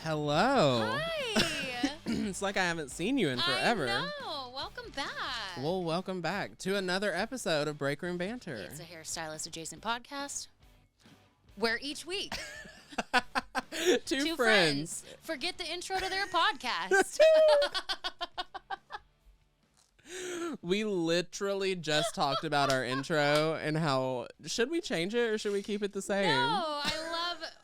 Hello. Hi. It's like I haven't seen you in forever. I know. Welcome back. Well, welcome back to another episode of Breakroom Banter. It's a hairstylist adjacent podcast where each week two friends forget the intro to their podcast. We literally just talked about our intro and how should we change it or should we keep it the same? No,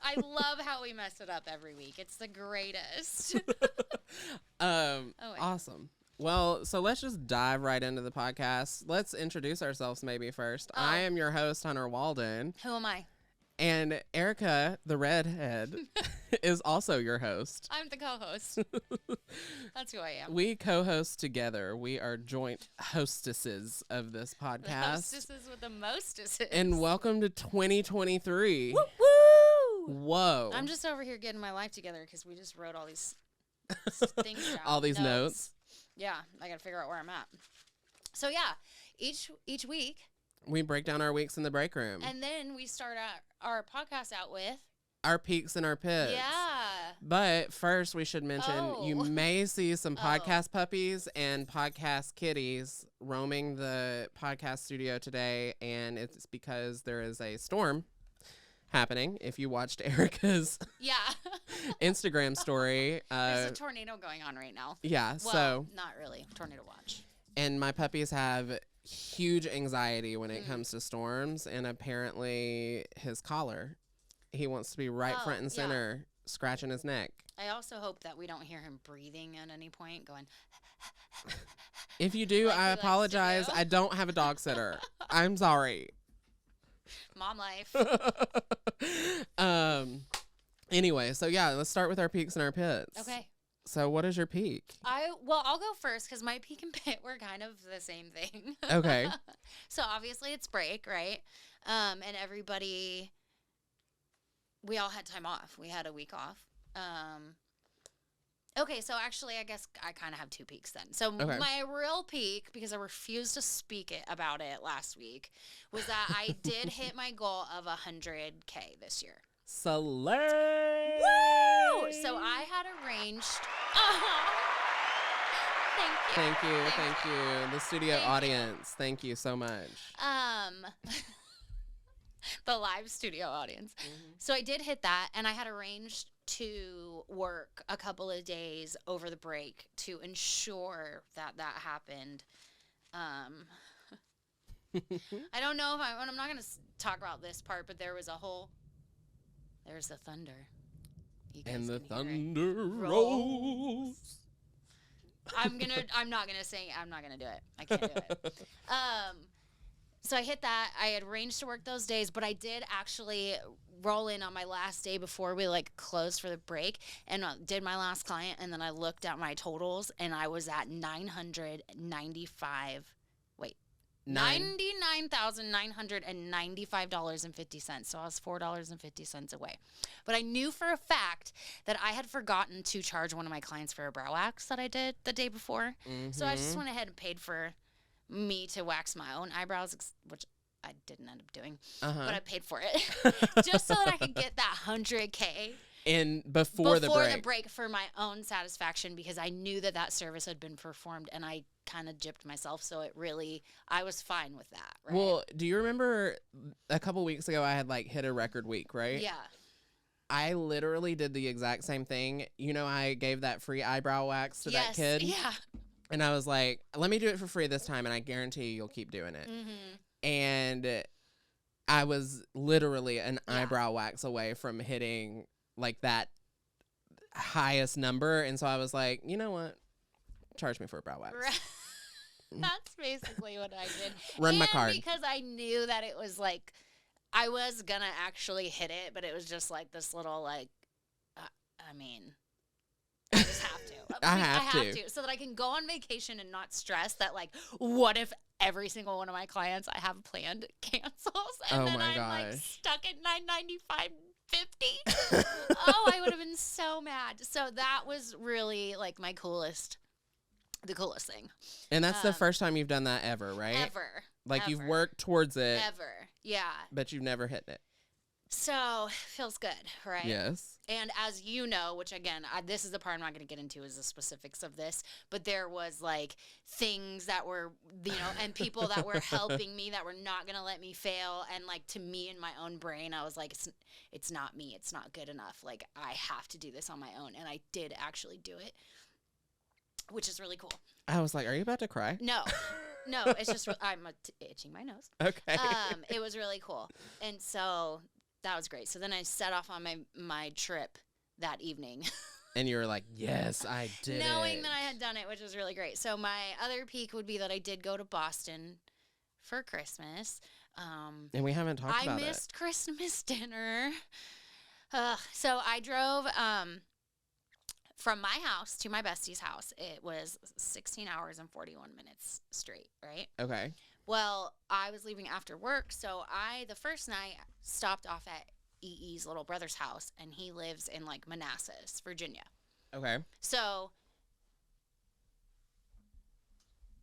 I love how we mess it up every week. It's the greatest. Awesome. Well, so let's just dive right into the podcast. Let's introduce ourselves maybe first. I am your host, Hunter Walden. Who am I? And Ericka, the redhead, is also your host. I'm the co-host. That's who I am. We co-host together. We are joint hostesses of this podcast. The hostesses with the mostesses. And welcome to 2023. Woo woo! Whoa. I'm just over here getting my life together because we just wrote all these things down. All these notes. Yeah, I got to figure out where I'm at. So yeah, each week we break down our weeks in the break room. and then we start our podcast out with our peaks and our pits. Yeah. But first, we should mention you may see some podcast puppies and podcast kitties roaming the podcast studio today, and it's because there is a storm happening. If you watched Ericka's Instagram story. There's a tornado going on right now. Yeah, well, so. Not really. Tornado watch. And my puppies have huge anxiety when it comes to storms, and apparently his collar, he wants to be right front and center, scratching his neck. I also hope that we don't hear him breathing at any point, going. If you do, like I apologize. I don't have a dog sitter. I'm sorry. Mom life. Anyway, so yeah, let's start with our peaks and our pits. Okay. So what is your peak? I'll go first because my peak and pit were kind of the same thing. Okay. So obviously it's break, right? And everybody, we all had time off. We had a week off. Okay, so actually I guess I kind of have two peaks then. So my real peak, because I refused to speak about it last week, was that I did hit my goal of 100K this year. Slay! Woo! So I had arranged. Thank you. The studio audience, thank you so much. The live studio audience. Mm-hmm. So I did hit that, and I had arranged to work a couple of days over the break to ensure that happened. I don't know if I'm not going to talk about this part, but there's the thunder. And the thunder rolls. I'm not gonna do it. I can't do it. So I hit that. I had arranged to work those days, but I did actually roll in on my last day before we closed for the break and did my last client. And then I looked at my totals and I was at $99,995.50. So I was $4.50 away. But I knew for a fact that I had forgotten to charge one of my clients for a brow wax that I did the day before. Mm-hmm. So I just went ahead and paid for me to wax my own eyebrows, which I didn't end up doing. But I paid for it just so that I could get that 100K. Before the break for my own satisfaction, because I knew that service had been performed and I kind of gypped myself, so I was fine with that, right? Well, do you remember a couple weeks ago I had hit a record week, right? Yeah. I literally did the exact same thing. You know, I gave that free eyebrow wax to that kid. Yeah. And I was like, let me do it for free this time, and I guarantee you'll keep doing it. Mm-hmm. And I was literally an eyebrow wax away from hitting that highest number, and so I was like, you know what? Charge me for a brow wax. Right. That's basically what I did. Run my card. Because I knew that it was I was gonna actually hit it, but it was just this little I just have to. I have to. So that I can go on vacation and not stress that what if every single one of my clients I have planned cancels and then I'm stuck at $995.50. Oh, I would have been so mad. So that was really the coolest thing. And that's the first time you've done that ever, right? Ever. You've worked towards it. Ever. Yeah. But you've never hit it. So, feels good, right? Yes. And as you know, which again, this is the part I'm not going to get into is the specifics of this, but there was like things that were, and people that were helping me that were not going to let me fail. And like to me in my own brain, I was like, it's not me. It's not good enough. Like I have to do this on my own. And I did actually do it, which is really cool. I was like, are you about to cry? No, it's just, I'm itching my nose. Okay. It was really cool. And so that was great. So then I set off on my trip that evening. And you were like, yes, I did Knowing that I had done it, which was really great. So my other peak would be that I did go to Boston for Christmas. And we haven't talked about it. I missed Christmas dinner. So I drove from my house to my bestie's house. It was 16 hours and 41 minutes straight, right? Okay. Well, I was leaving after work, so the first night stopped off at EE's little brother's house, and he lives in like Manassas, Virginia. Okay. So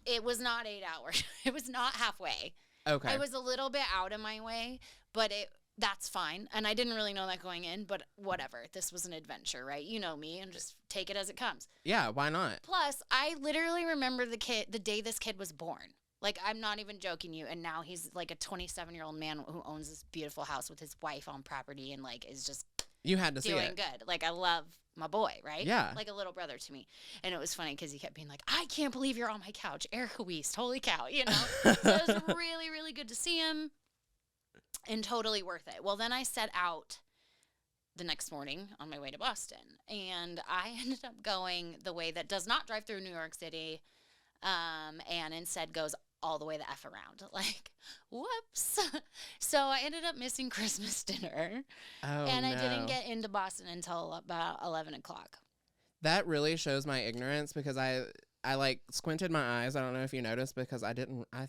it was not 8 hours. It was not halfway. Okay. I was a little bit out of my way, but that's fine. And I didn't really know that going in, but whatever. This was an adventure, right? You know me, and just take it as it comes. Yeah, why not? Plus, I literally remember the day this kid was born. Like, I'm not even joking you. And now he's like a 27-year-old man who owns this beautiful house with his wife on property and like is just you had to see doing it. Good. Like, I love my boy, right? Yeah. Like a little brother to me. And it was funny because he kept being like, I can't believe you're on my couch. Ericka Weist, holy cow, So it was really, really good to see him and totally worth it. Well, then I set out the next morning on my way to Boston. And I ended up going the way that does not drive through New York City and instead goes all the way the F around. Like, whoops. So I ended up missing Christmas dinner. Oh, and I no. didn't get into Boston until about 11 o'clock. That really shows my ignorance because I like squinted my eyes. I don't know if you noticed because I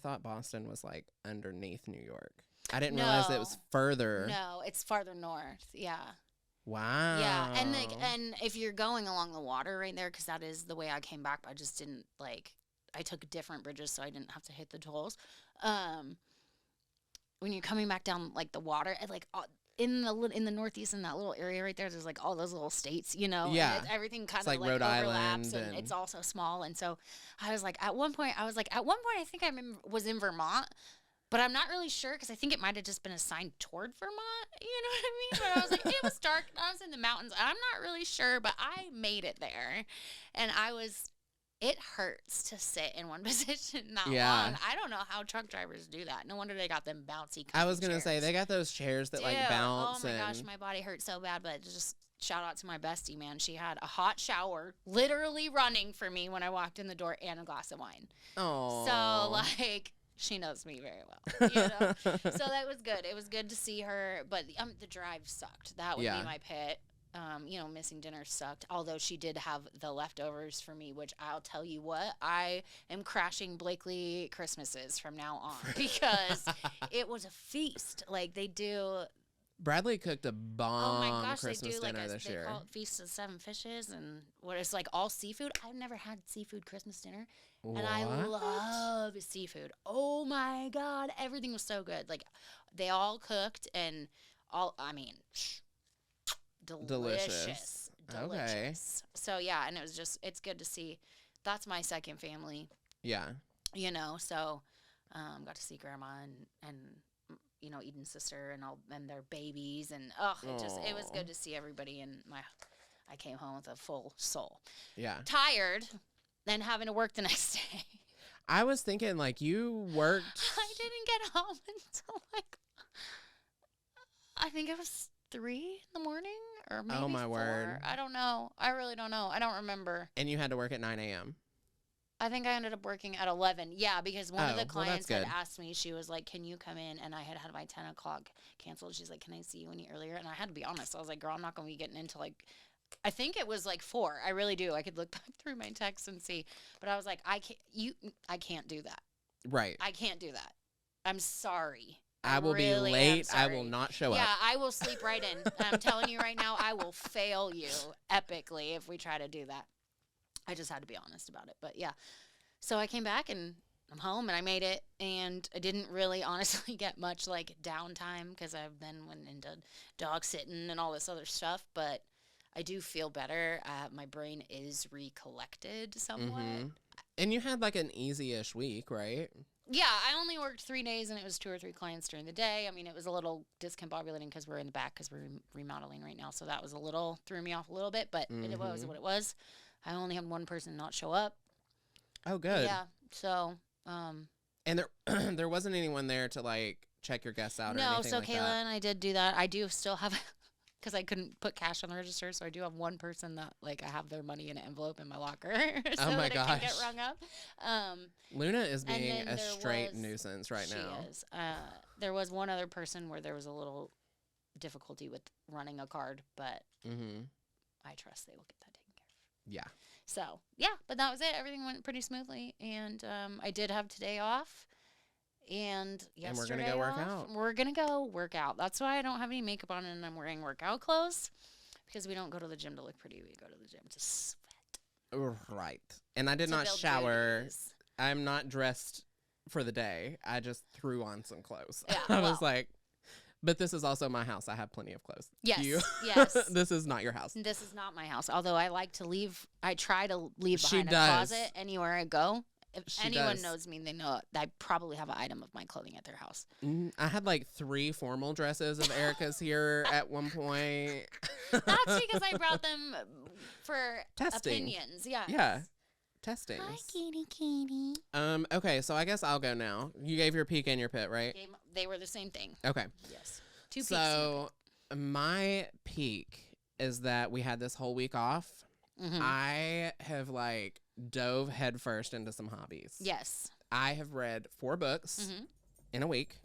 thought Boston was like underneath New York. I didn't realize it was further. No, it's farther north. Yeah. Wow. Yeah. And if you're going along the water right there, because that is the way I came back, I just didn't I took different bridges so I didn't have to hit the tolls. When you're coming back down like the water, in the Northeast in that little area right there, there's like all those little states, Yeah. And everything kind of like Rhode overlaps, Island and it's also small. And so I was like, at one point I think I was in Vermont, but I'm not really sure because I think it might have just been assigned toward Vermont. You know what I mean? But I was like, it was dark. I was in the mountains. I'm not really sure, but I made it there, and it hurts to sit in one position that long. I don't know how truck drivers do that. No wonder they got them bouncy. I was going to say, they got those chairs that bounce. Oh my gosh, my body hurts so bad. But just shout out to my bestie, man. She had a hot shower literally running for me when I walked in the door and a glass of wine. Oh. So, she knows me very well. So that was good. It was good to see her. But the drive sucked. That would be my pit. Missing dinner sucked, although she did have the leftovers for me, which I'll tell you what, I am crashing Blakely Christmases from now on because it was a feast. Like they do. Bradley cooked a bomb Oh my gosh, Christmas they do dinner this year. They call it Feast of Seven Fishes, and what it's like all seafood. I've never had seafood Christmas dinner, and I love seafood. Oh my God, everything was so good. Like they all cooked and delicious. Okay. So yeah, and it's good to see. That's my second family. Yeah. So got to see grandma and Eden's sister and their babies, and it was good to see everybody, and I came home with a full soul. Yeah. Tired, then having to work the next day. I was thinking you worked. I didn't get home until I think it was 3 in the morning or maybe 4. Word. I don't know. I really don't know. I don't remember. And you had to work at 9 a.m. I think I ended up working at 11. Yeah, because one of the clients had good. asked me, she was like, can you come in? And I had my 10 o'clock canceled. She's like, can I see you any earlier? And I had to be honest. I was like, girl, I'm not going to be getting into I think it was 4. I really do. I could look back through my texts and see. But I was like, I can't do that. Right. I can't do that. I'm sorry. I will be late. I will not show up. Yeah, I will sleep right in. I'm telling you right now, I will fail you epically if we try to do that. I just had to be honest about it. But yeah, so I came back and I'm home and I made it. And I didn't really honestly get much downtime because I then went into dog sitting and all this other stuff. But I do feel better. My brain is recollected somewhat. And you had like an easy-ish week, right? Yeah, I only worked 3 days, and it was 2 or 3 clients during the day. I mean, it was a little discombobulating because we're in the back because we're remodeling right now. So that was threw me off a little bit, but it was what it was. I only had one person not show up. Oh, good. Yeah, so. And there wasn't anyone there to, like, check your guests out or anything like that? No, so Kayla and I did do that. I do still have, because I couldn't put cash on the register, so I do have one person that, like, I have their money in an envelope in my locker so oh my that gosh. it can get rung up. Luna is being a straight nuisance right now. She is. There was one other person where there was a little difficulty with running a card, but I trust they will get that taken care of. Yeah. So, yeah, but that was it. Everything went pretty smoothly, and I did have today off. And we're going to go work out. We're going to go work out. That's why I don't have any makeup on and I'm wearing workout clothes, because we don't go to the gym to look pretty. We go to the gym to sweat. Right. And I did not shower. I'm not dressed for the day. I just threw on some clothes. Yeah, I was like, but this is also my house. I have plenty of clothes. Yes. Yes. This is not your house. This is not my house. Although I like to leave. I try to leave behind a closet anywhere I go. If anyone knows me, they know I probably have an item of my clothing at their house. I had like 3 formal dresses of Ericka's here at one point. That's because I brought them for opinions. Yeah. Yeah. Testing. Hi, kitty. Okay, so I guess I'll go now. You gave your peak and your pit, right? They were the same thing. Okay. Yes. 2 peaks. So my peak is that we had this whole week off. I have like dove headfirst into some hobbies. Yes. I have read 4 books in a week,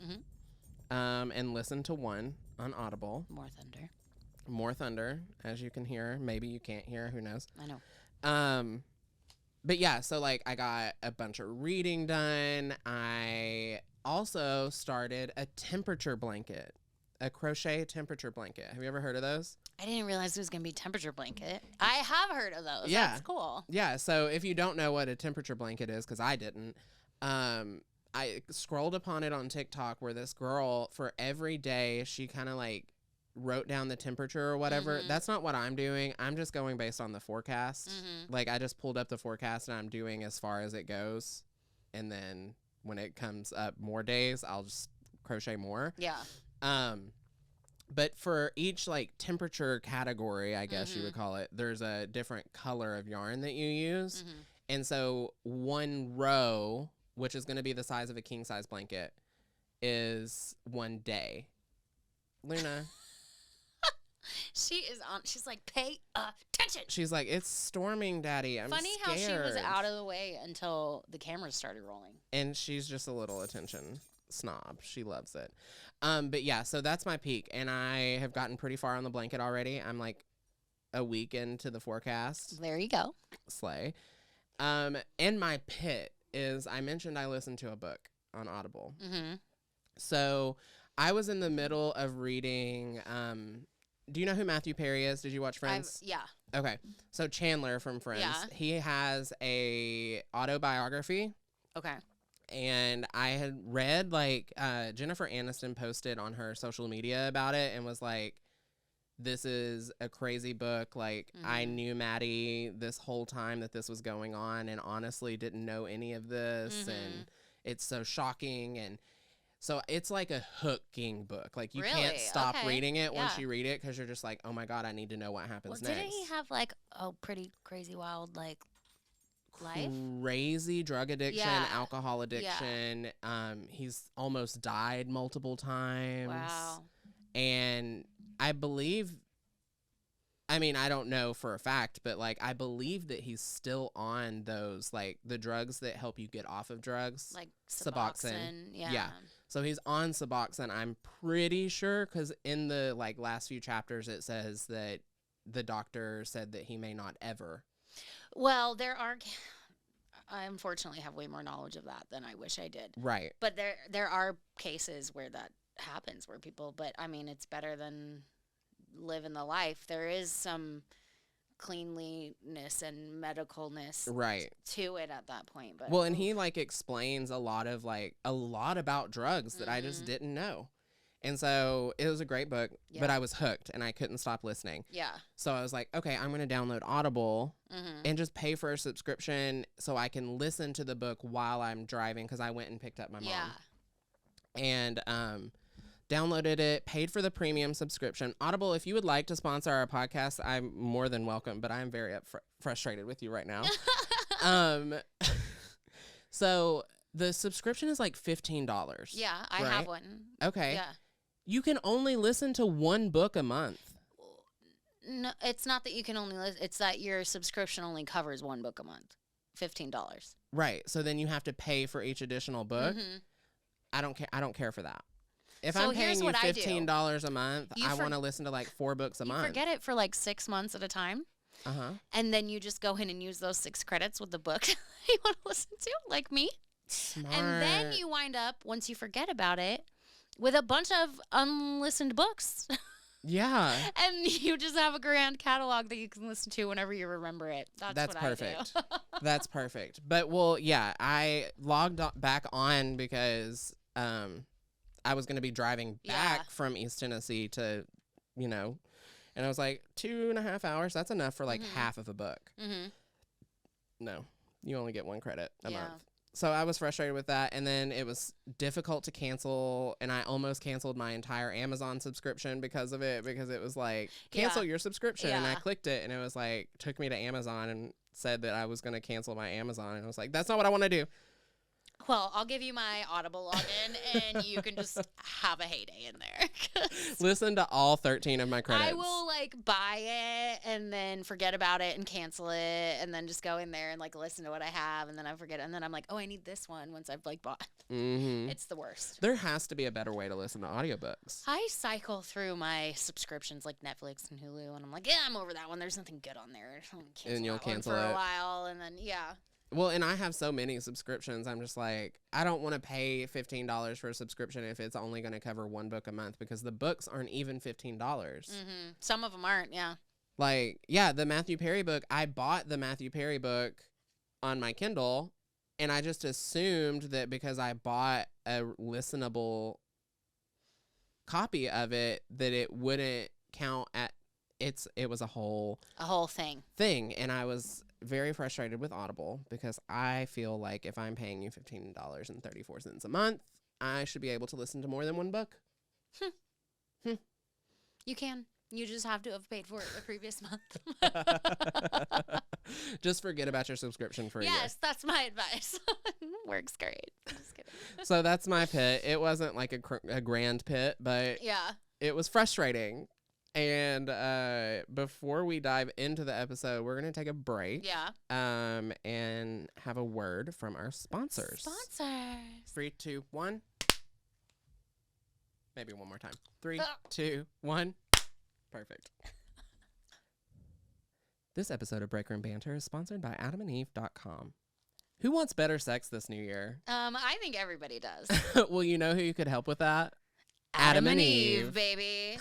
and listened to 1 on Audible. More Thunder, as you can hear. Maybe you can't hear. Who knows? I know. But yeah, so like I got a bunch of reading done. I also started a temperature blanket, a crochet temperature blanket. Have you ever heard of those? I didn't realize it was going to be temperature blanket. I have heard of those. Yeah. That's cool. Yeah. So if you don't know what a temperature blanket is, because I didn't, I scrolled upon it on TikTok where this girl, for every day, she kind of like wrote down the temperature or whatever. That's not what I'm doing. I'm just going based on the forecast. Like I just pulled up the forecast and I'm doing as far as it goes. And then when it comes up more days, I'll just crochet more. Yeah. But for each like temperature category, I guess you would call it, there's a different color of yarn that you use. And so 1 row, which is going to be the size of a king size blanket, is 1 day. Luna. She's like, pay attention. She's like, it's storming, Daddy. I'm Funny scared. how she was out of the way until the cameras started rolling. And she's just a little attention snob. She loves it. But yeah, so that's my peak. And I have gotten pretty far on the blanket already. I'm like a week into the forecast. There you go. Slay. And my pit is, I mentioned I listened to a book on Audible. So I was in the middle of reading, do you know who Matthew Perry is? Did you watch Friends? Yeah. Okay. So Chandler from Friends. Yeah. He has a autobiography. Okay. And I had read, like, Jennifer Aniston posted on her social media about it and was like, this is a crazy book. Like, I knew Maddie this whole time that this was going on and honestly didn't know any of this. And it's so shocking. And so it's like a hooking book. Like, you can't stop reading it once you read it because you're just like, oh, my God, I need to know what happens next. Didn't he have, like, a pretty crazy wild, like, life? Crazy drug addiction, alcohol addiction. He's almost died multiple times. Wow. And I believe, I mean, I don't know for a fact, but like I believe that he's still on those, like the drugs that help you get off of drugs. Like Suboxone. Yeah. So he's on Suboxone, I'm pretty sure, because in the like last few chapters it says that the doctor said that he may not ever. Well, I unfortunately have way more knowledge of that than I wish I did. Right. But there are cases where that happens, where people, but I mean, it's better than living the life. There is some cleanliness and medicalness to it at that point. But well, and he like explains a lot about drugs that I just didn't know. And so it was a great book, Yeah. but I was hooked and I couldn't stop listening. Yeah. So I was like, okay, I'm going to download Audible Mm-hmm. and just pay for a subscription so I can listen to the book while I'm driving, because I went and picked up my mom. And downloaded it, paid for the premium subscription. Audible, if you would like to sponsor our podcast, I'm more than welcome, but I'm very frustrated with you right now. So the subscription is like $15. Yeah, I have one. Okay. Yeah. You can only listen to one book a month. No, it's not that you can only listen. It's that your subscription only covers one book a month. $15. Right. So then you have to pay for each additional book. Mm-hmm. I don't care for that. If So I'm paying here's you what I $15 a month, You I for- want to listen to like 4 books a You month. forget it for like 6 months at a time. Uh-huh. And then you just go in and use those 6 credits with the book you want to listen to, like me. Smart. And then you wind up, once you forget about it, with a bunch of unlistened books. Yeah. And you just have a grand catalog that you can listen to whenever you remember it. That's what perfect. I do. That's perfect. But, well, yeah, I logged back on because I was going to be driving back from East Tennessee to, and I was like, 2.5 hours, that's enough for like half of a book. Mm-hmm. No, you only get 1 credit a Yeah. month. So I was frustrated with that, and then it was difficult to cancel, and I almost canceled my entire Amazon subscription because of it, because it was like, cancel your subscription, and I Yeah. clicked it, and it was like, took me to Amazon and said that I was going to cancel my Amazon, and I was like, that's not what I want to do. Well, I'll give you my Audible login, and you can just have a heyday in there. 'Cause Listen to all 13 of my credits. I will buy it and then forget about it and cancel it, and then just go in there and listen to what I have, and then I forget it, and then I'm like, oh, I need this one once I've bought. Mm-hmm. It's the worst. There has to be a better way to listen to audiobooks. I cycle through my subscriptions like Netflix and Hulu, and I'm like, yeah, I'm over that one. There's nothing good on there. And you'll cancel for it a while, and then Well, and I have so many subscriptions. I'm just like, I don't want to pay $15 for a subscription if it's only going to cover 1 book a month, because the books aren't even $15. Mm-hmm. Some of them aren't, yeah. The Matthew Perry book, I bought the Matthew Perry book on my Kindle, and I just assumed that because I bought a listenable copy of it, that it wouldn't count it was a whole thing. And I was very frustrated with Audible, because I feel like if I'm paying you $15.34 a month, I should be able to listen to more than 1 book. You can. You just have to have paid for it the previous month. Just forget about your subscription for a year. Yes, that's my advice. Works great. Just kidding. So that's my pit. It wasn't like a grand pit, but it was frustrating. And before we dive into the episode, we're going to take a break. Yeah. And have a word from our sponsors. 3, 2, 1. Maybe one more time. 3, 2, 1. Perfect. This episode of Breakroom Banter is sponsored by AdamandEve.com. Who wants better sex this new year? I think everybody does. Well, you know who you could help with that? Adam and Eve, baby.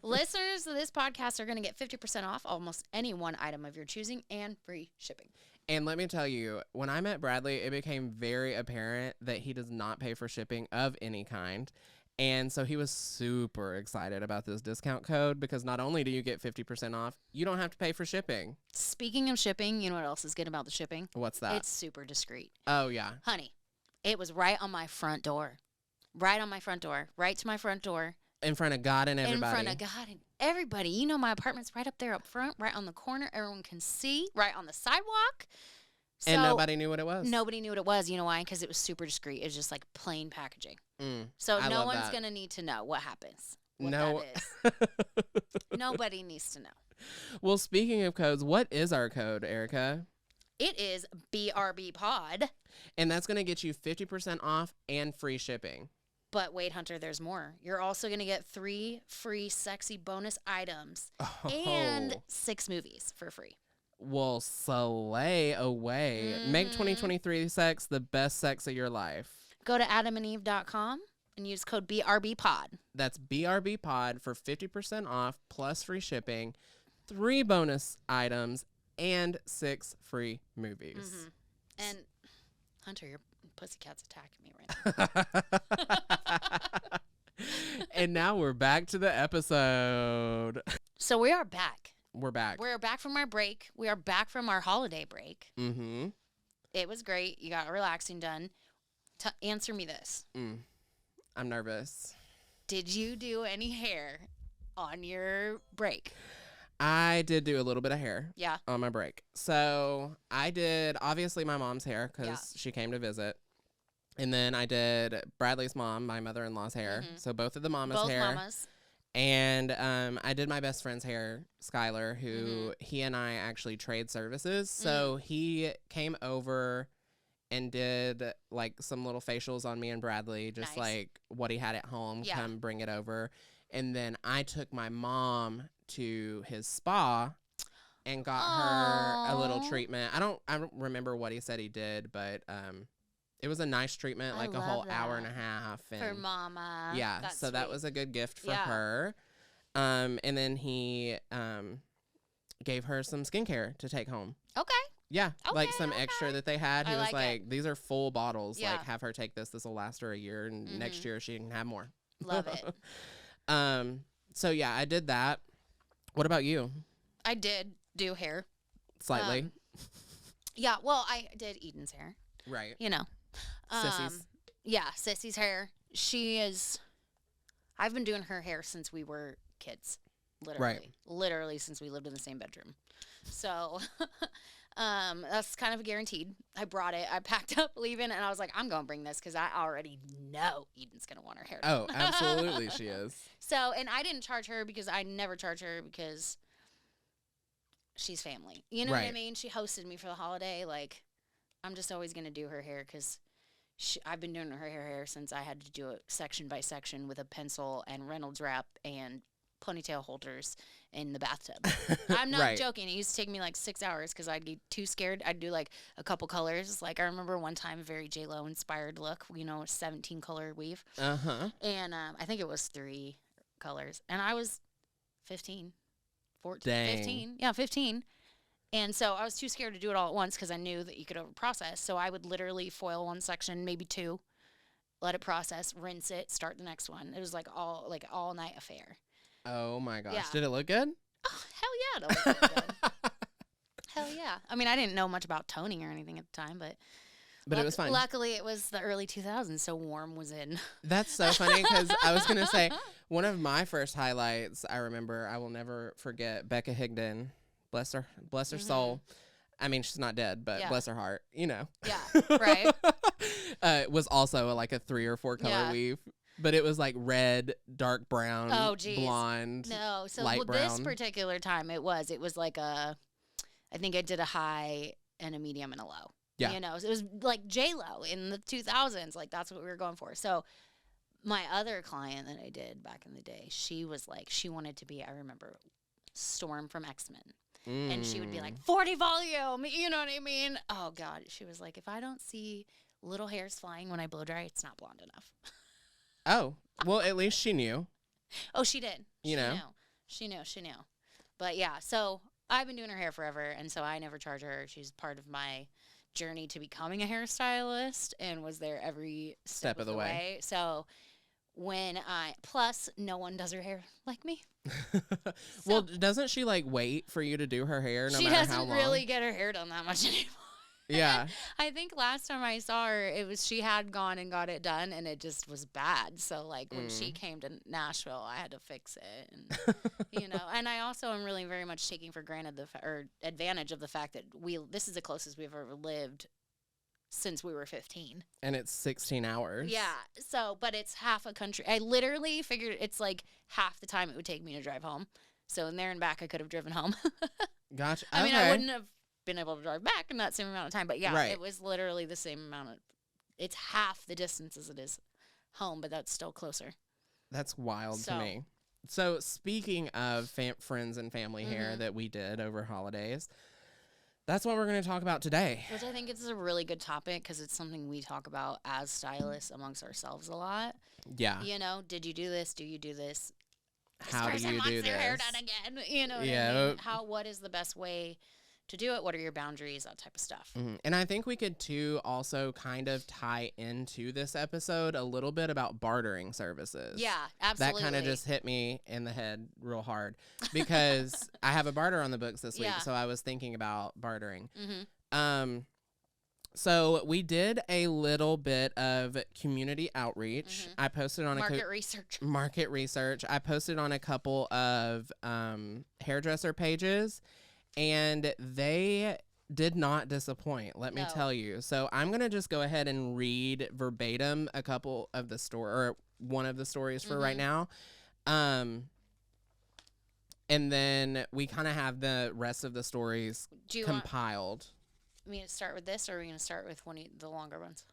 Listeners of this podcast are going to get 50% off almost any one item of your choosing and free shipping. And let me tell you, when I met Bradley, it became very apparent that he does not pay for shipping of any kind. And so he was super excited about this discount code, because not only do you get 50% off, you don't have to pay for shipping. Speaking of shipping, you know what else is good about the shipping? What's that? It's super discreet. Oh, yeah. Honey, it was right on my front door. Right on my front door. Right to my front door. In front of God and everybody. In front of God and everybody. You know, my apartment's right up there up front, right on the corner. Everyone can see. Right on the sidewalk. So and nobody knew what it was. Nobody knew what it was. You know why? Because it was super discreet. It was just plain packaging. So no one's going to need to know what happens. What that is. Nobody needs to know. Well, speaking of codes, what is our code, Ericka? It is BRB Pod. And that's going to get you 50% off and free shipping. But wait, Hunter, there's more. You're also going to get 3 free sexy bonus items and 6 movies for free. Well, slay away. Make 2023 sex the best sex of your life. Go to adamandeve.com and use code BRBPOD. That's BRBPOD for 50% off plus free shipping, 3 bonus items, and 6 free movies. And Hunter, your pussycat's attacking me right now. And now we're back to the episode. So we are back. We're back. We're back from our break. We are back from our holiday break. Mm-hmm. It was great. You got relaxing done. Answer me this. I'm nervous. Did you do any hair on your break? I did do a little bit of hair. Yeah. On my break. So I did, obviously, my mom's hair because she came to visit. And then I did Bradley's mom, my mother-in-law's hair. Mm-hmm. So both of the mamas' both hair. Mamas. And I did my best friend's hair, Skylar, who he and I actually trade services. So he came over and did like some little facials on me and Bradley, just like what he had at home, come bring it over. And then I took my mom to his spa and got her a little treatment. I don't remember what he said he did, but it was a nice treatment, like a whole hour and a half. And for mama. Yeah, that's so sweet. that was a good gift for her. And then he gave her some skincare to take home. Okay. Yeah, like some extra that they had. He was like these are full bottles. Yeah. Like, have her take this. This will last her a year, and next year she can have more. Love it. So, yeah, I did that. What about you? I did do hair. Slightly. Yeah, well, I did Eden's hair. Right. You know. Sissy's. Yeah, Sissy's hair. I've been doing her hair since we were kids. Literally. Right. Literally since we lived in the same bedroom. So, that's kind of guaranteed. I brought it. I packed up leaving, and I was like, I'm going to bring this because I already know Eden's going to want her hair done. Oh, absolutely she is. So, and I didn't charge her because I never charge her because she's family. You know what I mean? She hosted me for the holiday. Like, I'm just always going to do her hair because I've been doing her hair since I had to do it section by section with a pencil and Reynolds wrap and ponytail holders in the bathtub. I'm not joking. It used to take me like 6 hours because I'd get too scared. I'd do like a couple colors. Like I remember one time a very J-Lo inspired look, 17 color weave. And I think it was 3 colors. And I was 15, 14, Dang. 15. Yeah, 15. And so I was too scared to do it all at once because I knew that you could overprocess. So I would literally foil one section, maybe 2, let it process, rinse it, start the next one. It was like all night affair. Oh my gosh. Yeah. Did it look good? Oh, hell yeah, it looked good. Hell yeah. I mean, I didn't know much about toning or anything at the time, but it was fun. Luckily, it was the early 2000s, so warm was in. That's so funny because I was going to say one of my first highlights, I remember, I will never forget, Becca Higdon, bless her soul. I mean, she's not dead, but bless her heart, Yeah, right. Was also like a 3 or 4 color weave. But it was like red, dark brown, blonde, no, so light brown. This particular time, it was like I think I did a high and a medium and a low. Yeah. So it was like J-Lo in the 2000s. Like, that's what we were going for. So my other client that I did back in the day, she was like, she wanted to be, I remember, Storm from X-Men. And she would be like, 40 volume, you know what I mean? Oh, God. She was like, if I don't see little hairs flying when I blow dry, it's not blonde enough. Oh, well, at least she knew. Oh, she did. She knew. But yeah, so I've been doing her hair forever, and so I never charge her. She's part of my journey to becoming a hairstylist and was there every step of the way. So plus no one does her hair like me. Well, doesn't she like wait for you to do her hair no matter how long? She doesn't really get her hair done that much anymore. Yeah. I think last time I saw her, she had gone and got it done, and it just was bad. So, like, when she came to Nashville, I had to fix it. And, and I also am really very much taking for granted advantage of the fact that this is the closest we've ever lived since we were 15. And it's 16 hours. Yeah. So, but it's half a country. I literally figured it's like half the time it would take me to drive home. So, in there and back, I could have driven home. Gotcha. I mean, I wouldn't have been able to drive back in that same amount of time, but yeah, it was literally the same amount of. It's half the distance as it is home, but that's still closer. That's wild to me. So speaking of friends and family hair that we did over holidays, that's what we're going to talk about today. Which I think is a really good topic because it's something we talk about as stylists amongst ourselves a lot. Yeah. Did you do this? Do you do this? How do you do this? Their hair done again. You know what I mean? What is the best way to do it? What are your boundaries? That type of stuff. And I think we could too also kind of tie into this episode a little bit about bartering services. Yeah, absolutely. That kind of just hit me in the head real hard because I have a barter on the books this week, so I was thinking about bartering. So we did a little bit of community outreach. I posted on market research. I posted on a couple of hairdresser pages, and they did not disappoint. Let me tell you. So I'm gonna just go ahead and read verbatim a couple of the one of the stories for right now, and then we kind of have the rest of the stories compiled. Want me to start with this, or are we going to start with one of the longer ones?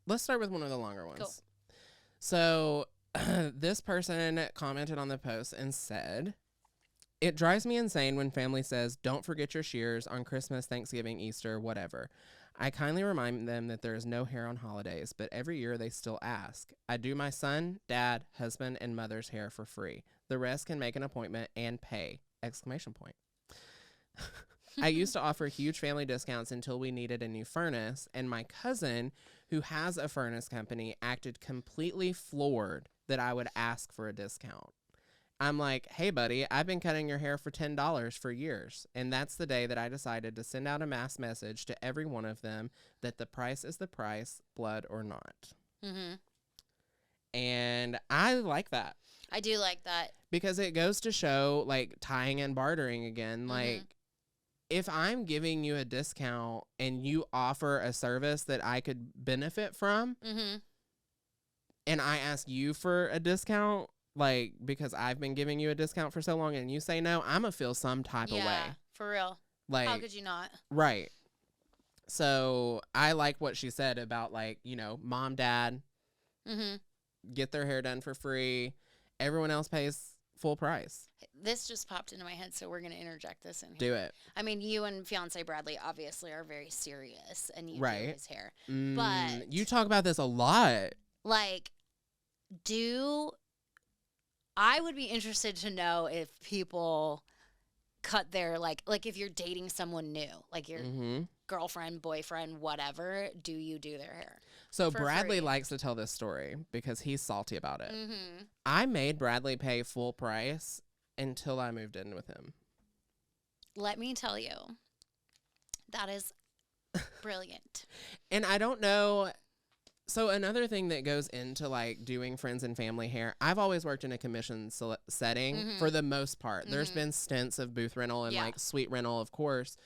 Let's start with one of the longer ones. Cool. So this person commented on the post and said, "It drives me insane when family says, 'Don't forget your shears on Christmas, Thanksgiving, Easter, whatever.' I kindly remind them that there is no hair on holidays, but every year they still ask. I do my son, dad, husband, and mother's hair for free. The rest can make an appointment and pay!" Exclamation point. I used to offer huge family discounts until we needed a new furnace, and my cousin, who has a furnace company, acted completely floored that I would ask for a discount. I'm like, "Hey, buddy, I've been cutting your hair for $10 for years." And that's the day that I decided to send out a mass message to every one of them that the price is the price, blood or not. And I like that. I do like that. Because it goes to show, like, tying and bartering again, like, if I'm giving you a discount and you offer a service that I could benefit from, and I ask you for a discount, like, because I've been giving you a discount for so long and you say no, I'm going to feel some type of way. Yeah, for real. Like, how could you not? Right. So I like what she said about, like, you know, mom, dad, get their hair done for free. Everyone else pays full price. This just popped into my head, so we're going to interject this in here. Do it. I mean, you and fiance Bradley obviously are very serious, and you do his hair. But you talk about this a lot. Like, I would be interested to know if people cut their, like if you're dating someone new, like your girlfriend, boyfriend, whatever, do you do their hair? So Bradley likes to tell this story because he's salty about it. I made Bradley pay full price until I moved in with him. Let me tell you, that is brilliant. And I don't know. So another thing that goes into, like, doing friends and family hair, I've always worked in a commission setting for the most part. There's been stints of booth rental and like suite rental, of course.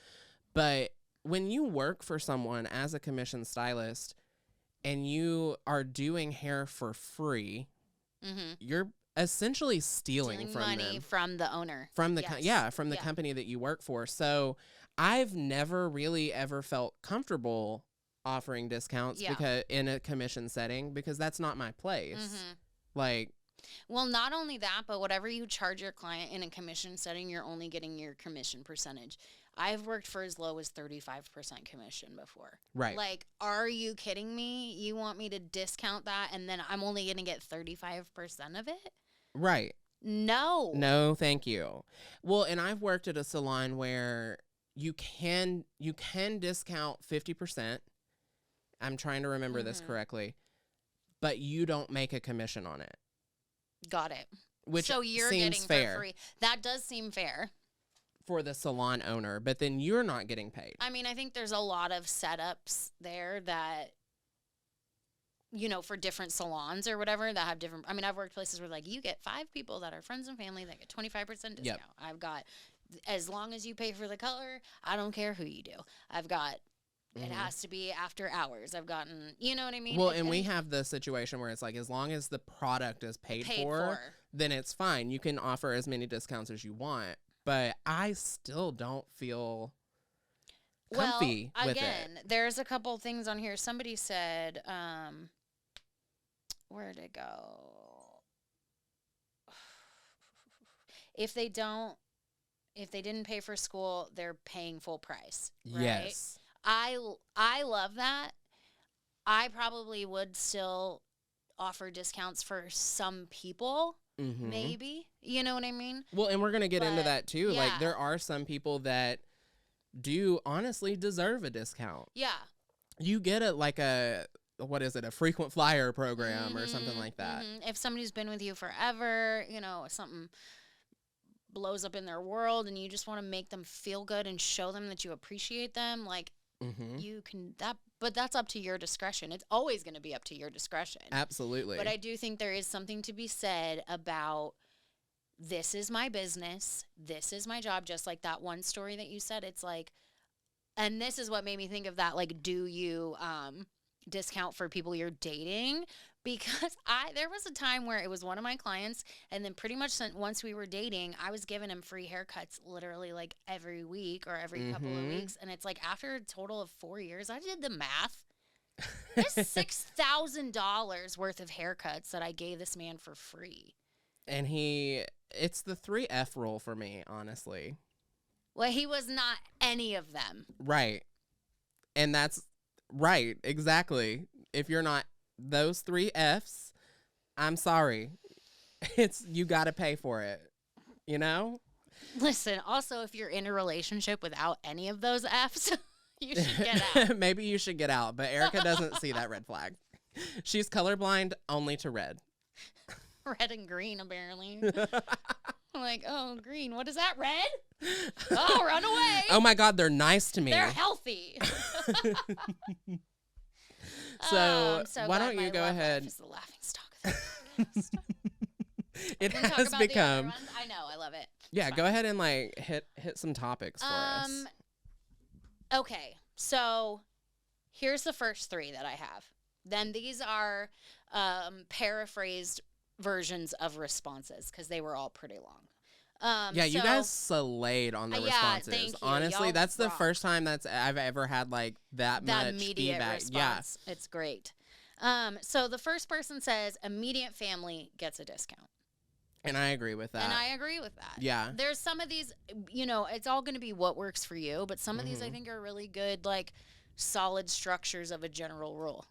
But when you work for someone as a commission stylist and you are doing hair for free, you're essentially stealing from money them. From the owner. From the from the company that you work for. So I've never really ever felt comfortable offering discounts because in a commission setting, because that's not my place. Like, well, not only that, but whatever you charge your client in a commission setting, you're only getting your commission percentage. I've worked for as low as 35% commission before. Right. Like, are you kidding me? You want me to discount that and then I'm only going to get 35% of it? Right. No, thank you. Well, and I've worked at a salon where you can discount 50%. I'm trying to remember this correctly, but you don't make a commission on it. Got it. Which so you're seems getting fair. For free. That does seem fair for the salon owner, but then you're not getting paid. I mean, I think there's a lot of setups there that, you know, for different salons or whatever that have different. I mean, I've worked places where, like, you get 5 people that are friends and family that get 25% discount. I've got, as long as you pay for the color, I don't care who you do. I've got. It has to be after hours. I've gotten, you know what I mean? Well, and we have the situation where it's like, as long as the product is paid for, then it's fine. You can offer as many discounts as you want. But I still don't feel comfy with it. Again, there's a couple things on here. Somebody said, where'd it go? If they didn't pay for school, they're paying full price. Right? Yes. I love that. I probably would still offer discounts for some people, maybe. You know what I mean? Well, and we're going to get into that too. Yeah. Like, there are some people that do you honestly deserve a discount? Yeah. You get what is it, a frequent flyer program or something like that. If somebody's been with you forever, something blows up in their world and you just want to make them feel good and show them that you appreciate them, like, you can, but that's up to your discretion. It's always going to be up to your discretion. Absolutely. But I do think there is something to be said about, this is my business, this is my job, just like that one story that you said. It's like, and this is what made me think of that, like, do you discount for people you're dating? Because there was a time where it was one of my clients, and then pretty much once we were dating, I was giving him free haircuts literally like every week or every couple of weeks. And it's like, after a total of 4 years, I did the math. There's $6,000 worth of haircuts that I gave this man for free. And it's the 3F rule for me, honestly. Well, he was not any of them. Right. And that's right. Exactly. If you're not those 3 F's, I'm sorry. You got to pay for it, you know? Listen, also, if you're in a relationship without any of those F's, you should get out. Maybe you should get out, but Ericka doesn't see that red flag. She's colorblind only to red. Red and green, apparently. I'm like, oh, green. What is that, red? Oh, run away. Oh, my God, they're nice to me. They're healthy. So why don't you go ahead? Is the laughing stock of the podcast. It has become. I know, I love it. Yeah, go ahead and like hit some topics for us. Okay, so here's the first 3 that I have. Then these are paraphrased versions of responses because they were all pretty long. You guys slayed on the responses. Thank you. Honestly, Y'all that's the rock. first time I've ever had like that much immediate feedback. response. Yeah. It's great. So the first person says immediate family gets a discount. And I agree with that. And I agree with that. Yeah. There's some of these, it's all going to be what works for you, but some of these I think are really good, like solid structures of a general rule,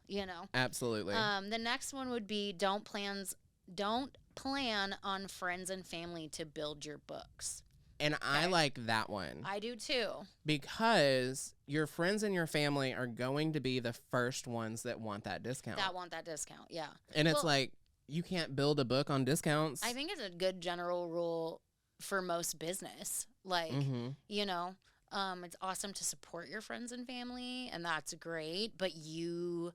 Absolutely. The next one would be don't plan on friends and family to build your books. And I like that one. I do too. Because your friends and your family are going to be the first ones that want that discount. Yeah. And it's like, you can't build a book on discounts. I think it's a good general rule for most business. Like, it's awesome to support your friends and family, and that's great, but you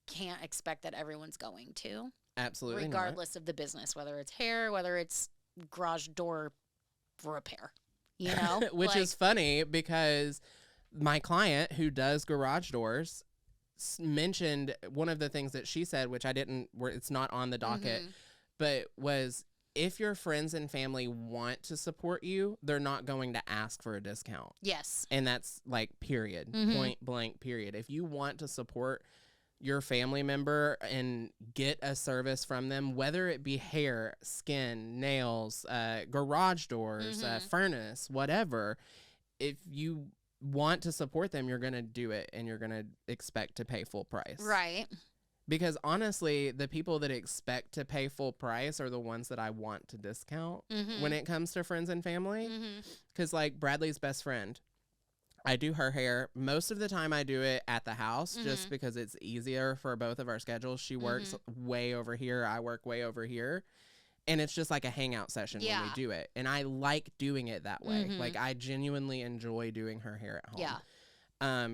can't expect that everyone's going to. Absolutely regardless of the business, whether it's hair, whether it's garage door repair, Which is funny because my client who does garage doors mentioned one of the things that she said, which it's not on the docket, but was, if your friends and family want to support you, they're not going to ask for a discount. Yes. And that's like period, point blank period. If you want to support your family member and get a service from them, whether it be hair, skin, nails, garage doors, furnace, whatever, if you want to support them, you're going to do it and you're going to expect to pay full price. Right. Because honestly, the people that expect to pay full price are the ones that I want to discount when it comes to friends and family. Because like Bradley's best friend, I do her hair. Most of the time I do it at the house just because it's easier for both of our schedules. She works way over here. I work way over here. And it's just like a hangout session when we do it. And I like doing it that way. Like I genuinely enjoy doing her hair at home. Yeah.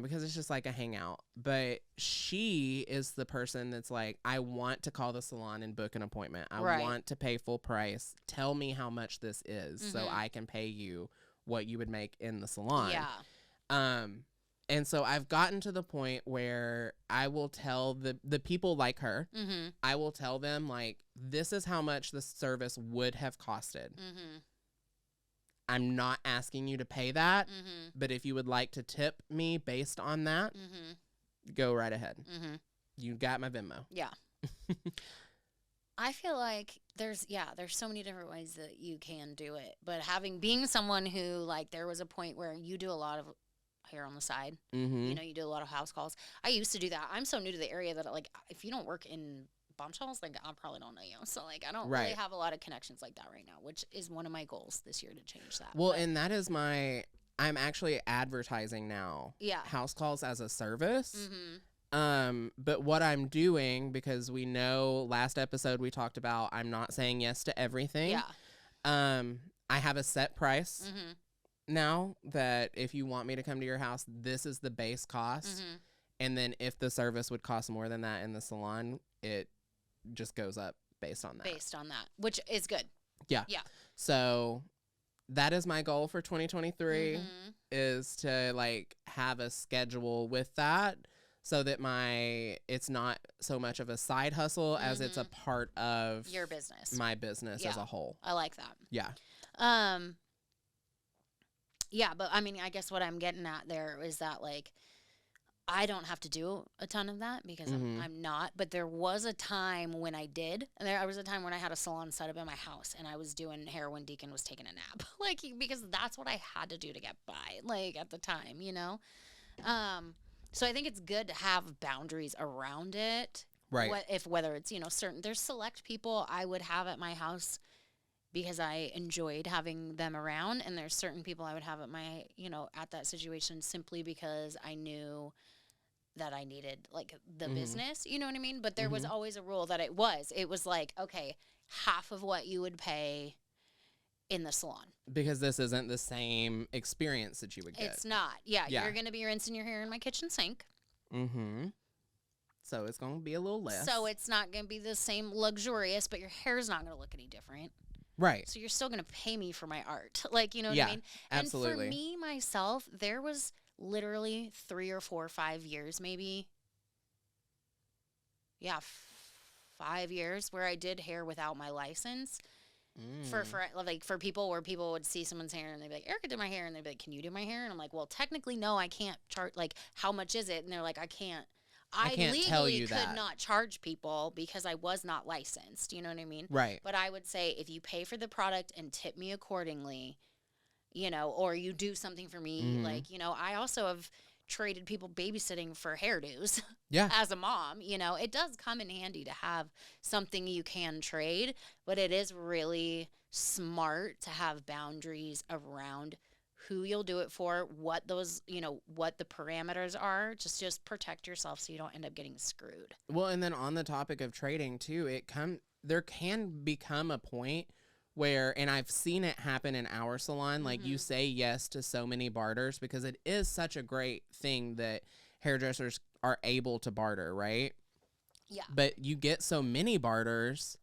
Because it's just like a hangout. But she is the person that's like, I want to call the salon and book an appointment. I want to pay full price. Tell me how much this is so I can pay you what you would make in the salon. Yeah. And so I've gotten to the point where I will tell the people like her, I will tell them like, this is how much the service would have costed. I'm not asking you to pay that, but if you would like to tip me based on that, go right ahead. You got my Venmo. Yeah. I feel like there's so many different ways that you can do it, but being someone who, like, there was a point where you do a lot of hair on the side, you do a lot of house calls. I used to do that. I'm so new to the area that, like, if you don't work in bombshells, like, I probably don't know you. So, like, I don't really have a lot of connections like that right now, which is one of my goals this year, to change that. Well, and that is I'm actually advertising now. Yeah. House calls as a service. Mm-hmm. But what I'm doing, because we know last episode we talked about I'm not saying yes to everything. Yeah. I have a set price Mm-hmm. now that if you want me to come to your house, this is the base cost. Mm-hmm. And then if the service would cost more than that in the salon, it just goes up based on that. Based on that, which is good. Yeah. Yeah. So that is my goal for 2023 Mm-hmm. is to like have a schedule with that so that it's not so much of a side hustle as it's a part of your business, my business as a whole. I like that. Yeah. Yeah, but I mean, I guess what I'm getting at there is that like I don't have to do a ton of that because I'm not. But there was a time when I did. And there was a time when I had a salon set up in my house and I was doing hair when Deacon was taking a nap. Like, because that's what I had to do to get by, like, at the time, you know? So I think it's good to have boundaries around it. Right. Whether it's, you know, there's select people I would have at my house because I enjoyed having them around. And there's certain people I would have at my, you know, at that situation simply because I knew that I needed like the business, you know what I mean? But there was always a rule that it was like, okay, half of what you would pay in the salon. Because this isn't the same experience that you would get. It's not. Yeah. You're going to be rinsing your hair in my kitchen sink. Mm-hmm. So it's going to be a little less. So it's not going to be the same luxurious, but your hair's not going to look any different. Right. So you're still going to pay me for my art. Like, you know what I mean? Absolutely. And for me, myself, there was literally 3 or 4 or 5 years, maybe. Yeah, 5 years where I did hair without my license. For people where people would see someone's hair and they'd be like, Ericka did my hair, and they'd be like, can you do my hair? And I'm like, well, technically, no, I can't charge. Like, how much is it? And they're like, I can't legally tell you could that. not charge people because I was not licensed. You know what I mean? Right. But I would say if you pay for the product and tip me accordingly, you know, or you do something for me, like, you know, I also have traded people babysitting for hairdos. Yeah. As a mom, you know, it does come in handy to have something you can trade, but it is really smart to have boundaries around who you'll do it for, what those, you know, what the parameters are. Just protect yourself so you don't end up getting screwed. Well, and then on the topic of trading too, there can become a point where, and I've seen it happen in our salon, like you say yes to so many barters because it is such a great thing that hairdressers are able to barter, right? Yeah. But you get so many barters.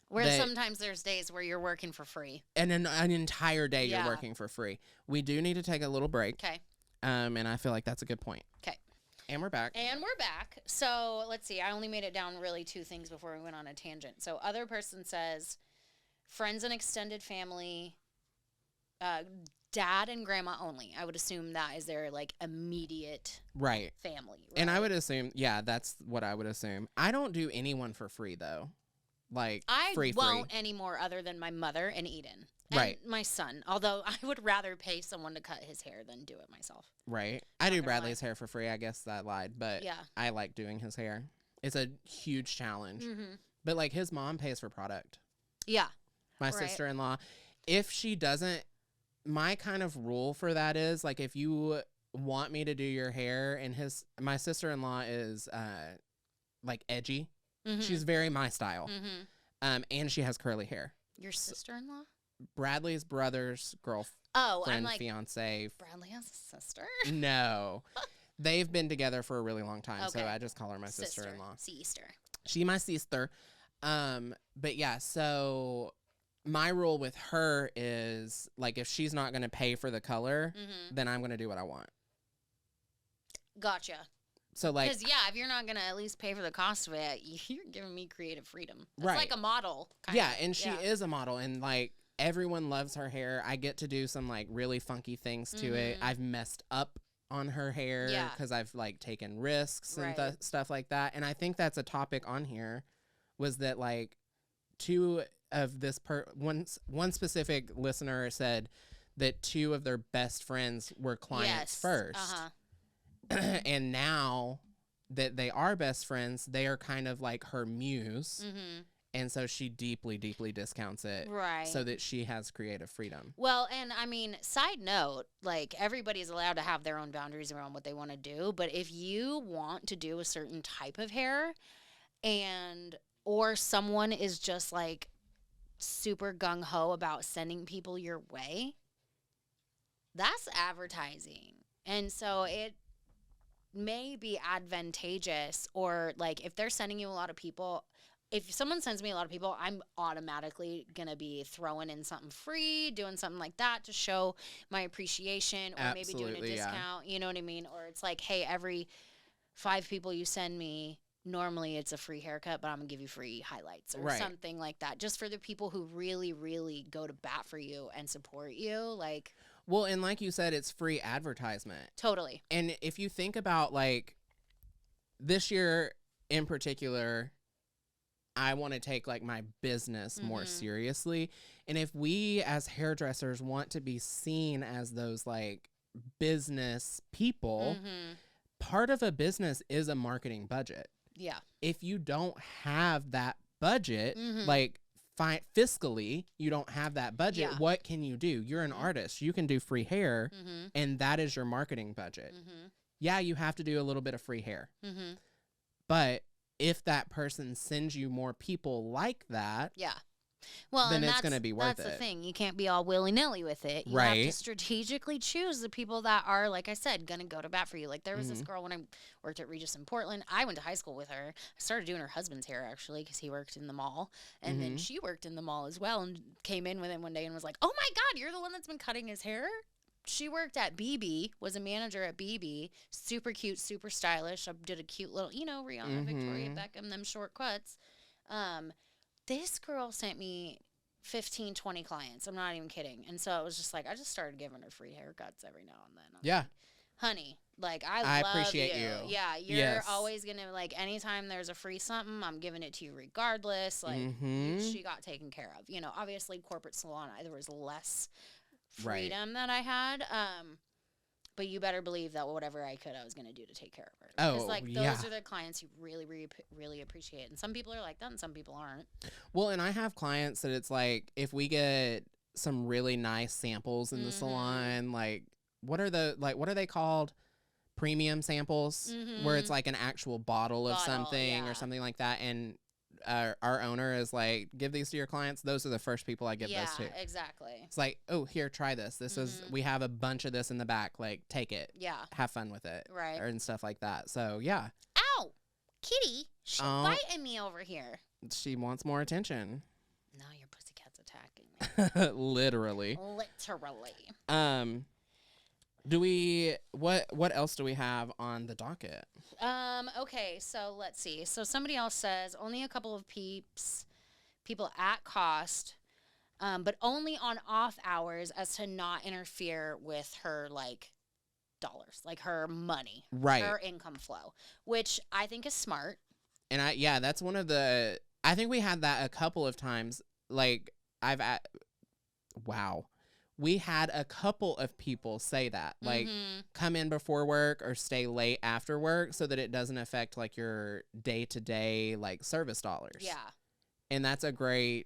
Where sometimes there's days where you're working for free. And an entire day you're working for free. We do need to take a little break. Okay. And I feel like that's a good point. Okay. And we're back. So let's see. I only made it down really 2 things before we went on a tangent. So other person says friends and extended family, dad and grandma only. I would assume that is their like immediate family. Right? And I would assume, that's what I would assume. I don't do anyone for free though. Like I free. won't anymore other than my mother and Eden. And my son. Although I would rather pay someone to cut his hair than do it myself. Right. I do Bradley's hair for free. I guess that lied. But I like doing his hair. It's a huge challenge. But like his mom pays for product. Yeah. My sister-in-law. If she doesn't, my kind of rule for that is like if you want me to do your hair and my sister-in-law is like edgy. She's very my style. And she has curly hair. Your sister-in-law? Bradley's brother's girlfriend, I'm like, fiance. Bradley has a sister? No. They've been together for a really long time, so I just call her my sister-in-law. Sister. She my sister. But yeah, so my rule with her is like if she's not going to pay for the color, then I'm going to do what I want. Gotcha. So like, because if you're not gonna at least pay for the cost of it, you're giving me creative freedom. It's like a model. And she is a model, and like everyone loves her hair. I get to do some like really funky things to it. I've messed up on her hair because I've like taken risks and stuff like that. And I think that's a topic on here, was that like two of this one specific listener said that 2 of their best friends were clients first. And now that they are best friends, they are kind of like her muse. And so she deeply, deeply discounts it. Right. So that she has creative freedom. Well, and I mean, side note, like everybody's allowed to have their own boundaries around what they want to do. But if you want to do a certain type of hair or someone is just like super gung-ho about sending people your way, that's advertising. And so it may be advantageous, or like if they're sending you a lot of people, if someone sends me a lot of people, I'm automatically going to be throwing in something free, doing something like that to show my appreciation, or maybe doing a discount, you know what I mean? Or it's like, hey, every 5 people you send me, normally it's a free haircut, but I'm going to give you free highlights or something like that. Just for the people who really, really go to bat for you and support you. Like, well, and like you said, it's free advertisement. Totally. And if you think about like this year in particular, I want to take like my business more seriously. And if we as hairdressers want to be seen as those like business people, part of a business is a marketing budget. Yeah. If you don't have that budget, like fiscally, you don't have that budget, what can you do? You're an artist. You can do free hair, and that is your marketing budget. Yeah, you have to do a little bit of free hair. But if that person sends you more people like that, well, then it's going to be worth it. That's the thing. You can't be all willy-nilly with it. You have to strategically choose the people that are, like I said, going to go to bat for you. Like there was this girl when I worked at Regis in Portland. I went to high school with her. I started doing her husband's hair, actually, because he worked in the mall. And then she worked in the mall as well and came in with him one day and was like, oh, my God, you're the one that's been cutting his hair? She worked at BB, was a manager at BB, super cute, super stylish. I did a cute little, Rihanna, Victoria Beckham, them short cuts. This girl sent me 15, 20 clients. I'm not even kidding. And so it was just like, I just started giving her free haircuts every now and then. Like, honey, like, I love appreciate you. Yeah, you're always going to, like, anytime there's a free something, I'm giving it to you regardless. Like, she got taken care of. Obviously, corporate salon, there was less freedom that I had. But you better believe that whatever I could, I was going to do to take care of her. Because, those are the clients you really, really, really appreciate. And some people are like that, and some people aren't. Well, and I have clients that it's like, if we get some really nice samples in the salon, like, what are they called? Premium samples, where it's like an actual bottle of something or something like that. And our owner is like, give these to your clients. Those are the first people I give those to. Yeah, exactly. It's like, oh, here, try this. This is, we have a bunch of this in the back. Like, take it. Yeah. Have fun with it. Right. And stuff like that. So, yeah. Ow! Kitty, she's biting me over here. She wants more attention. No, your pussycat's attacking me. Literally. What else do we have on the docket? Okay, so let's see. So somebody else says only a couple of people at cost, but only on off hours as to not interfere with her, like, dollars, like her money, her income flow, which I think is smart. And that's one of the, I think we had that a couple of times. Like, we had a couple of people say that, like, come in before work or stay late after work so that it doesn't affect, like, your day-to-day, like, service dollars. Yeah. And that's a great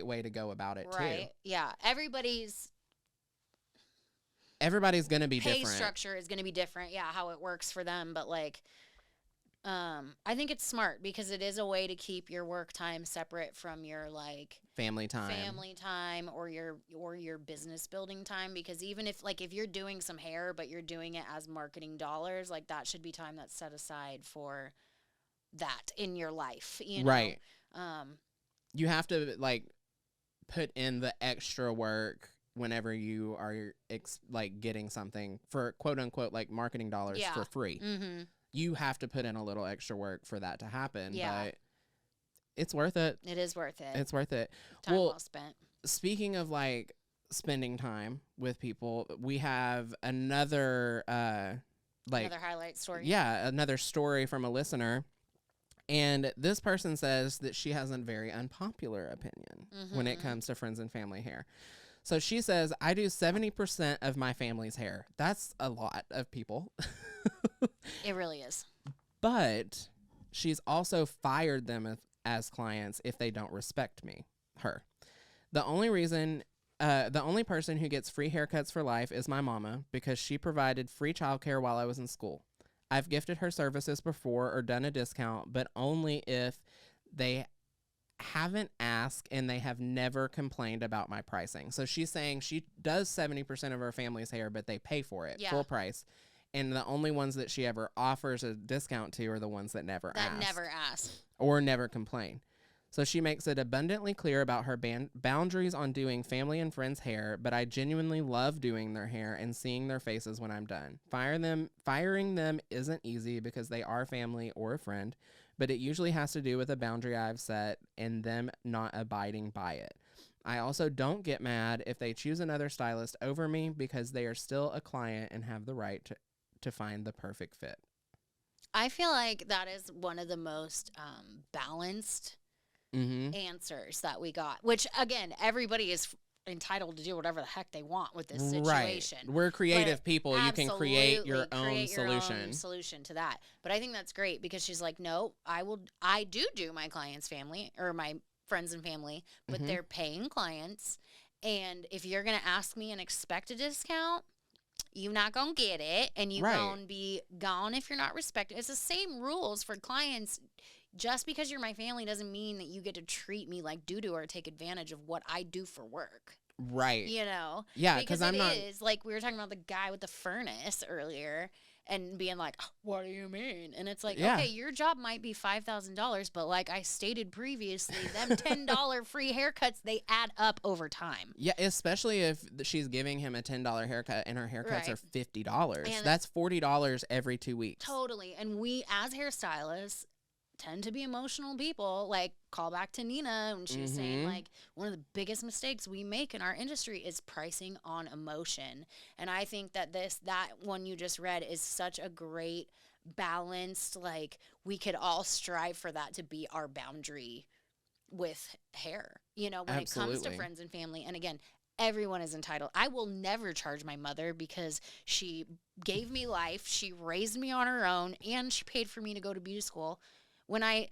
way to go about it, too. Right. Yeah. Everybody's going to be different. Pay structure is going to be different. Yeah, how it works for them. But, like, I think it's smart because it is a way to keep your work time separate from your, like, family time or your business building time. Because even if you're doing some hair but you're doing it as marketing dollars, like, that should be time that's set aside for that in your life, right? You have to, like, put in the extra work whenever you are getting something for quote unquote, like, marketing dollars for free. You have to put in a little extra work for that to happen. But it's worth it. It is worth it. It's worth it. Time well spent. Speaking of, like, spending time with people, we have another another highlight story. Yeah, another story from a listener. And this person says that she has a very unpopular opinion when it comes to friends and family hair. So she says, I do 70% of my family's hair. That's a lot of people. It really is. But she's also fired them as clients if they don't respect her. The only person who gets free haircuts for life is my mama because she provided free childcare while I was in school. I've gifted her services before or done a discount, but only if they haven't asked and they have never complained about my pricing. So she's saying she does 70% of her family's hair, but they pay for it full price. And the only ones that she ever offers a discount to are the ones that never ask or never complain. So she makes it abundantly clear about her boundaries on doing family and friends' hair, but I genuinely love doing their hair and seeing their faces when I'm done. Firing them isn't easy because they are family or a friend, but it usually has to do with a boundary I've set and them not abiding by it. I also don't get mad if they choose another stylist over me because they are still a client and have the right to find the perfect fit. I feel like that is one of the most balanced answers that we got, which again, everybody is entitled to do whatever the heck they want with this situation. Right. We're creative people. You can create your own solution to that. But I think that's great because she's like, no, I do my clients' family or my friends and family, but they're paying clients. And if you're going to ask me and expect a discount, you're not going to get it. And you're going to be gone if you're not respected. It's the same rules for clients. Just because you're my family doesn't mean that you get to treat me like doo-doo or take advantage of what I do for work. Right. You know? Yeah, because I'm not... It is, like we were talking about the guy with the furnace earlier and being like, what do you mean? And it's like, okay, your job might be $5,000, but like I stated previously, them $10 free haircuts, they add up over time. Yeah, especially if she's giving him a $10 haircut and her haircuts are $50. And that's $40 every 2 weeks. Totally. And we, as hairstylists, tend to be emotional people. Like, call back to Nina when she was saying, like, one of the biggest mistakes we make in our industry is pricing on emotion. And I think that that one you just read is such a great balanced, like, we could all strive for that to be our boundary with hair, you know, when it comes to friends and family. And again, everyone is entitled. I will never charge my mother because she gave me life, she raised me on her own, and she paid for me to go to beauty school when I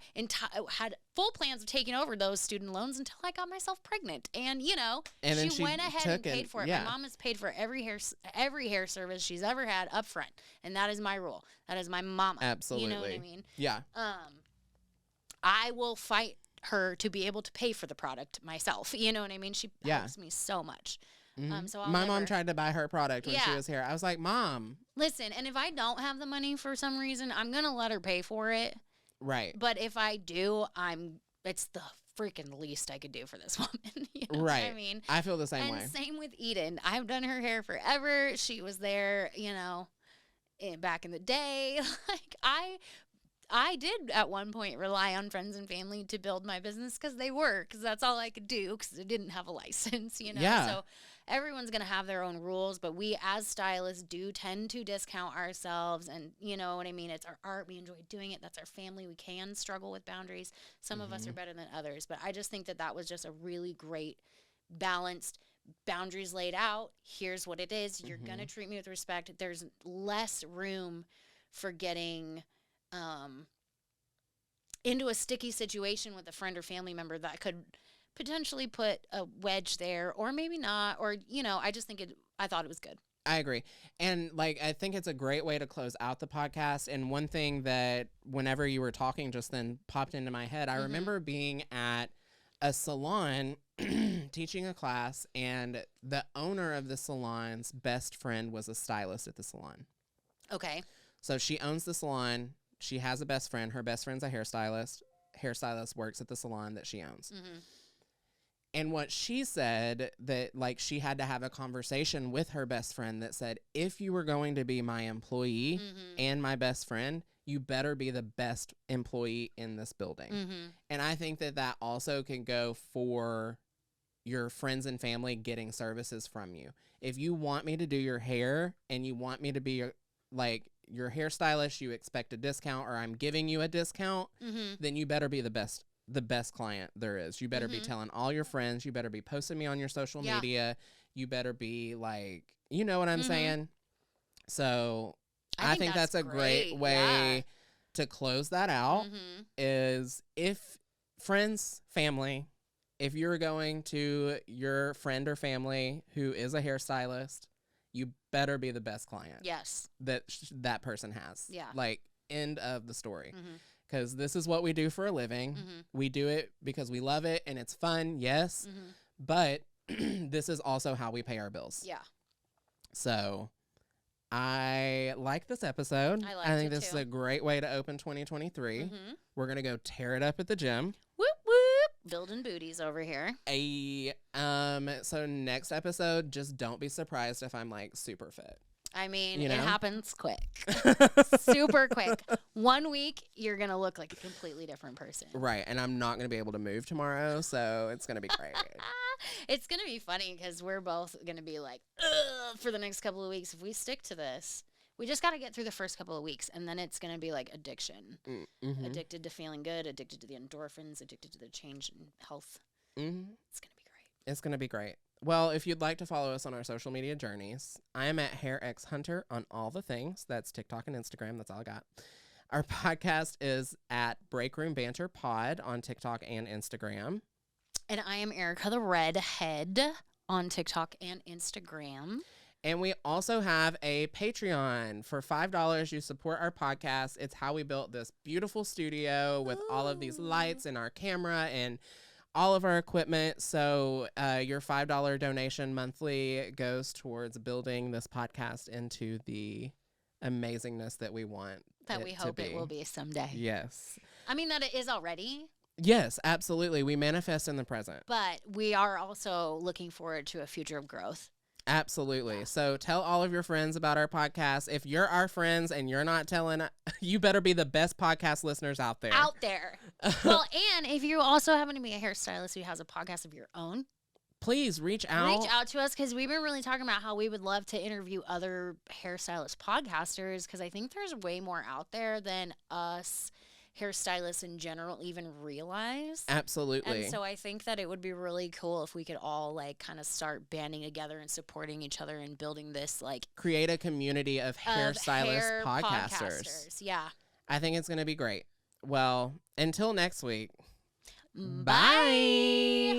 had full plans of taking over those student loans until I got myself pregnant. And, you know, and she went ahead and paid for it. Yeah. My mom has paid for every hair service she's ever had up front. And that is my rule. That is my mama. Absolutely. You know what I mean? Yeah. I will fight her to be able to pay for the product myself. You know what I mean? She helps me so much. So my mom tried to buy her product when she was here. I was like, Mom. Listen, and if I don't have the money for some reason, I'm going to let her pay for it. Right. But if I do, it's the freaking least I could do for this woman. You know right. what I mean? I feel the same way. And same with Eden. I've done her hair forever. She was there, you know, back in the day. Like, I did at one point rely on friends and family to build my business because that's all I could do because I didn't have a license, you know? Yeah. So everyone's going to have their own rules, but we as stylists do tend to discount ourselves, and you know what I mean? It's our art. We enjoy doing it. That's our family. We can struggle with boundaries. Some of us are better than others, but I just think that was just a really great, balanced boundaries laid out. Here's what it is. You're going to treat me with respect. There's less room for getting into a sticky situation with a friend or family member that could potentially put a wedge there, or maybe not, or, you know, I thought it was good. I agree. And like, I think it's a great way to close out the podcast. And one thing that whenever you were talking just then popped into my head, I remember being at a salon teaching a class, and the owner of the salon's best friend was a stylist at the salon. Okay. So she owns the salon. She has a best friend. Her best friend's a hairstylist. Hairstylist works at the salon that she owns. And what she said, that like she had to have a conversation with her best friend that said, if you were going to be my employee and my best friend, you better be the best employee in this building. And I think that also can go for your friends and family getting services from you. If you want me to do your hair and you want me to be your hairstylist, you expect a discount, or I'm giving you a discount, then you better be the best client there is. You better be telling all your friends. You better be posting me on your social media. You better be like, you know what I'm saying? So I think that's a great way to close that out, is if friends, family, if you're going to your friend or family who is a hairstylist, you better be the best client. Yes. That person has. Yeah. Like, end of the story. Because this is what we do for a living. We do it because we love it and it's fun, yes. But this is also how we pay our bills. Yeah. So I like this episode. I think this is a great way to open 2023. We're going to go tear it up at the gym. Whoop, whoop. Building booties over here. So next episode, just don't be surprised if I'm like super fit. I mean, you know? It happens quick. Super quick. 1 week, you're going to look like a completely different person. Right. And I'm not going to be able to move tomorrow, so it's going to be great. It's going to be funny because we're both going to be like, ugh, for the next couple of weeks. If we stick to this, we just got to get through the first couple of weeks, and then it's going to be like addiction. Addicted to feeling good, addicted to the endorphins, addicted to the change in health. It's going to be great. It's going to be great. Well, if you'd like to follow us on our social media journeys, I am at HairXHunter on all the things. That's TikTok and Instagram. That's all I got. Our podcast is at Breakroom Banter Pod on TikTok and Instagram. And I am Ericka the Redhead on TikTok and Instagram. And we also have a Patreon. For $5, you support our podcast. It's how we built this beautiful studio with all of these lights and our camera and all of our equipment. So your $5 donation monthly goes towards building this podcast into the amazingness that we want. That we hope it will be someday. Yes. I mean, that it is already. Yes, absolutely. We manifest in the present. But we are also looking forward to a future of growth. Absolutely. Yeah. So tell all of your friends about our podcast. If you're our friends and you're not telling, you better be the best podcast listeners out there. Well, and if you also happen to be a hairstylist who has a podcast of your own, please reach out. Reach out to us because we've been really talking about how we would love to interview other hairstylist podcasters because I think there's way more out there than us hairstylists in general even realize. Absolutely. And so I think that it would be really cool if we could all like kind of start banding together and supporting each other and building this like create a community of hairstylist podcasters. Yeah. I think it's going to be great. Well, until next week. Bye.